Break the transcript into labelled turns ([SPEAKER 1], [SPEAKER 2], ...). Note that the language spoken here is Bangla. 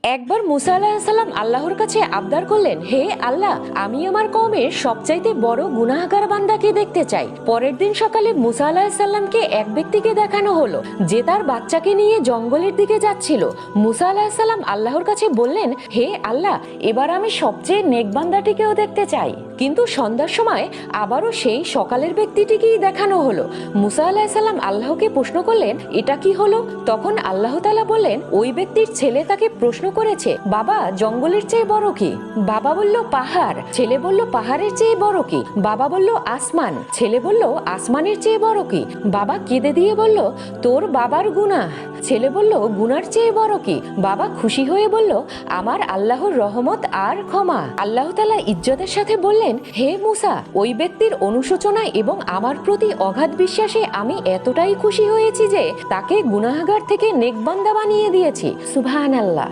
[SPEAKER 1] একবার মুসা আলাহিসাল্লাম আল্লাহর কাছে আবদার করলেন, হে আল্লাহ, আমি আমার কওমের সবচাইতে বড় গুনাহগার বান্দাকে দেখতে চাই। পরের দিন সকালে মুসা আলাহিসাল্লামকে এক ব্যক্তিকে দেখানো হলো যে তার বাচ্চাকে নিয়ে জঙ্গলের দিকে যাচ্ছিল। মুসা আলাহিসাল্লাম আল্লাহর কাছে বললেন, হে আল্লাহ, এবার আমি সবচেয়ে নেক বান্দাটিকেও দেখতে চাই। কিন্তু সন্ধ্যার সময় আবারও সেই সকালের ব্যক্তিটিকেই দেখানো হলো। মুসা আলাহিসাল্লাম আল্লাহকে প্রশ্ন করলেন, এটা কি হলো? তখন আল্লাহ তাআলা বললেন, ওই ব্যক্তির ছেলে তাকে প্রশ্ন করেছে, বাবা, জঙ্গলের চেয়ে বড় কি? বাবা বলল, পাহাড়। ছেলে বলল, পাহাড়ের চেয়ে বড় কি? বাবা বলল, আসমান। ছেলে বলল, আসমানের চেয়ে বড় কি? বাবা কেঁদে দিয়ে বলল, তোর বাবার গুনাহ। ছেলে বলল, গুনার চেয়ে বড় কি? বাবা খুশি হয়ে বলল, আমার আল্লাহর রহমত আর ক্ষমা। আল্লাহ তাআলা ইজ্জতের সাথে বললেন, হে মুসা, ওই ব্যক্তির অনুশোচনা এবং আমার প্রতি অগাধ বিশ্বাসে আমি এতটাই খুশি হয়েছি যে তাকে গুনাহগার থেকে নেক বান্দা বানিয়ে দিয়েছি। সুবহানাল্লাহ।